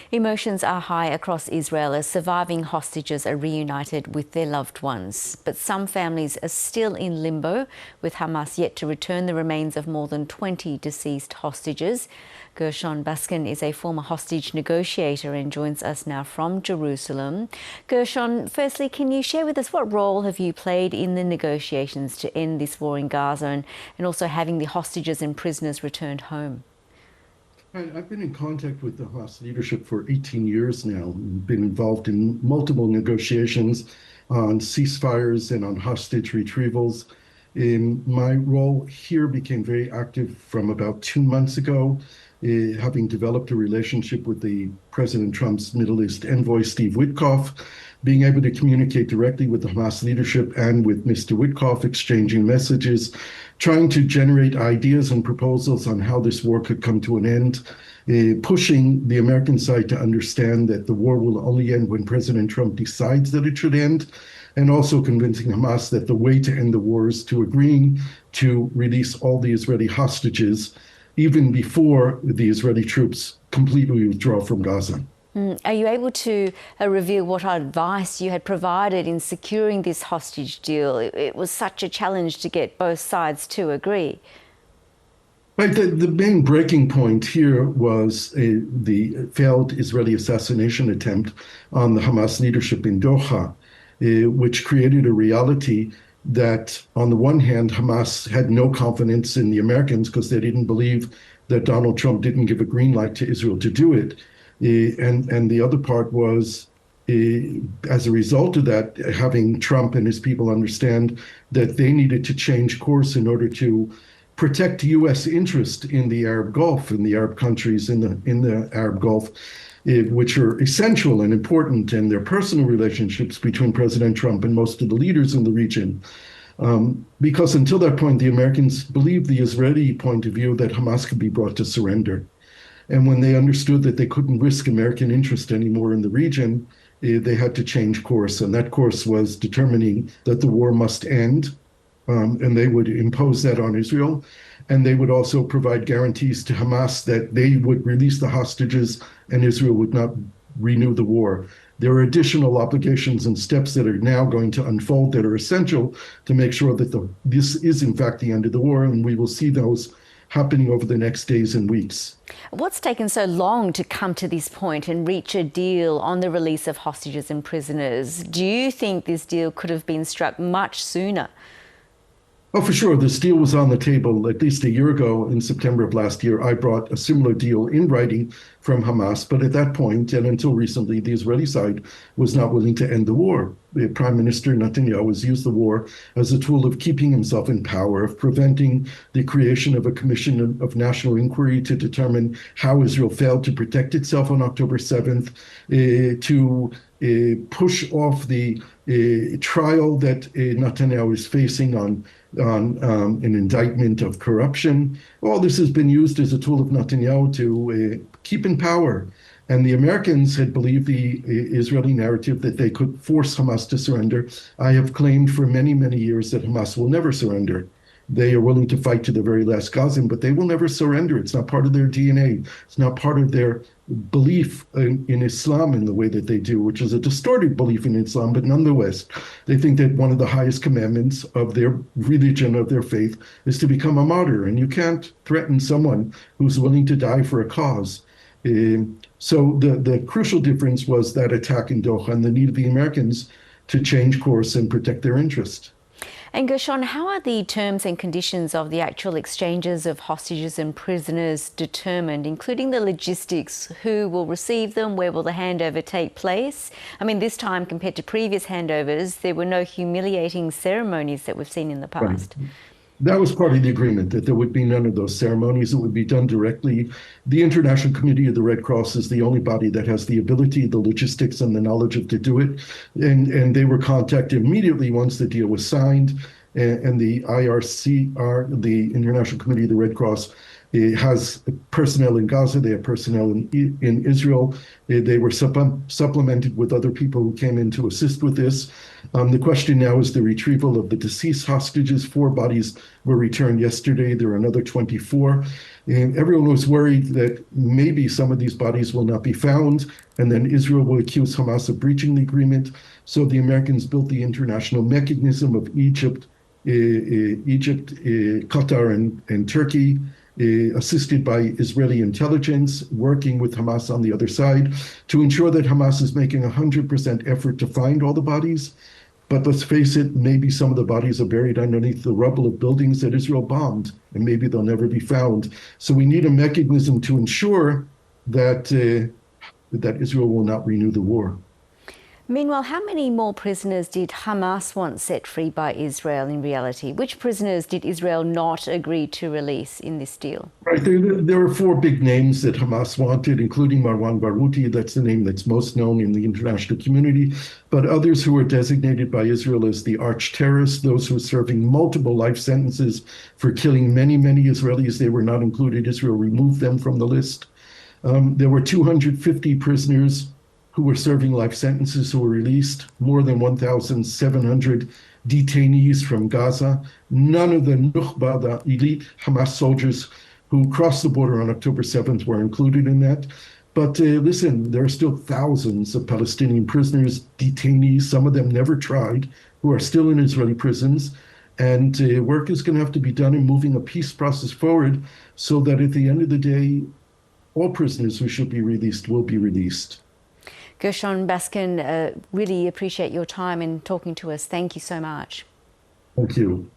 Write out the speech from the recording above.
Emotions are high across Israel as surviving hostages are reunited with their loved ones. But some families are still in limbo, with Hamas yet to return the remains of more than 20 deceased hostages. Gershon Baskin is a former hostage negotiator and joins us now from Jerusalem. Gershon, firstly, can you share with us what role have you played in the negotiations to end this war in Gaza and also having the hostages and prisoners returned home? I've been in contact with the Hamas leadership for 18 years now, and been involved in multiple negotiations on ceasefires and on hostage retrievals. My role here became very active from about 2 months ago, having developed a relationship with the President Trump's Middle East envoy, Steve Witkoff, being able to communicate directly with the Hamas leadership and with Mr. Witkoff, exchanging messages, trying to generate ideas and proposals on how this war could come to an end, pushing the American side to understand that the war will only end when President Trump decides that it should end, and also convincing Hamas that the way to end the war is to agreeing to release all the Israeli hostages even before the Israeli troops completely withdraw from Gaza. Are you able to reveal what advice you had provided in securing this hostage deal? It was such a challenge to get both sides to agree. Right. The main breaking point here was the failed Israeli assassination attempt on the Hamas leadership in Doha, which created a reality that, on the one hand, Hamas had no confidence in the Americans because they didn't believe that Donald Trump didn't give a green light to Israel to do it. And the other part was, as a result of that, having Trump and his people understand that they needed to change course in order to protect U.S. interest in the Arab Gulf, in the Arab countries in the Arab Gulf, which are essential and important in their personal relationships between President Trump and most of the leaders in the region. Because until that point, the Americans believed the Israeli point of view that Hamas could be brought to surrender. And when they understood that they couldn't risk American interest anymore in the region, they had to change course. And that course was determining that the war must end, and they would impose that on Israel. And they would also provide guarantees to Hamas that they would release the hostages and Israel would not renew the war. There are additional obligations and steps that are now going to unfold that are essential to make sure that this is in fact the end of the war, and we will see those happening over the next days and weeks. What's taken so long to come to this point and reach a deal on the release of hostages and prisoners? Do you think this deal could have been struck much sooner? Oh, for sure. This deal was on the table at least a year ago. In September of last year, I brought a similar deal in writing from Hamas. But at that point, and until recently, the Israeli side was not willing to end the war. The Prime Minister Netanyahu has used the war as a tool of keeping himself in power, of preventing the creation of a commission of national inquiry to determine how Israel failed to protect itself on October 7th, to push off the trial that Netanyahu is facing on an indictment of corruption. All this has been used as a tool of Netanyahu to keep in power. And the Americans had believed the Israeli narrative that they could force Hamas to surrender. I have claimed for many, many years that Hamas will never surrender. They are willing to fight to the very last Gazan, but they will never surrender. It's not part of their DNA. It's not part of their belief in Islam in the way that they do, which is a distorted belief in Islam, but nonetheless, they think that one of the highest commandments of their religion, of their faith, is to become a martyr. And you can't threaten someone who's willing to die for a cause. So the crucial difference was that attack in Doha and the need of the Americans to change course and protect their interest. And Gershon, how are the terms and conditions of the actual exchanges of hostages and prisoners determined, including the logistics? Who will receive them? Where will the handover take place? I mean, this time compared to previous handovers, there were no humiliating ceremonies that we've seen in the past. Right. That was part of the agreement, that there would be none of those ceremonies. It would be done directly. The International Committee of the Red Cross is the only body that has the ability, the logistics, and the knowledge to do it. And they were contacted immediately once the deal was signed. And the IRCR, the International Committee of the Red Cross, It has personnel in Gaza, they have personnel in Israel. They were supplemented with other people who came in to assist with this. The question now is the retrieval of the deceased hostages. 4 bodies were returned yesterday. There are another 24. And everyone was worried that maybe some of these bodies will not be found, and then Israel will accuse Hamas of breaching the agreement. So the Americans built the international mechanism of Egypt, Qatar, and Turkey, assisted by Israeli intelligence, working with Hamas on the other side to ensure that Hamas is making 100% effort to find all the bodies. But let's face it, maybe some of the bodies are buried underneath the rubble of buildings that Israel bombed, and maybe they'll never be found. So we need a mechanism to ensure that that Israel will not renew the war. Meanwhile, how many more prisoners did Hamas want set free by Israel in reality? Which prisoners did Israel not agree to release in this deal? Right, there are 4 big names that Hamas wanted, including Marwan Barouti. That's the name that's most known in the international community. But others who were designated by Israel as the arch-terrorists, those who were serving multiple life sentences for killing many, many Israelis, they were not included. Israel removed them from the list. There were 250 prisoners who were serving life sentences who were released, more than 1,700 detainees from Gaza. None of the Nukhba, the elite Hamas soldiers who crossed the border on October 7th, were included in that. But listen, there are still thousands of Palestinian prisoners, detainees, some of them never tried, who are still in Israeli prisons. And work is going to have to be done in moving a peace process forward so that at the end of the day, all prisoners who should be released will be released. Gershon Baskin, really appreciate your time in talking to us. Thank you so much. Thank you.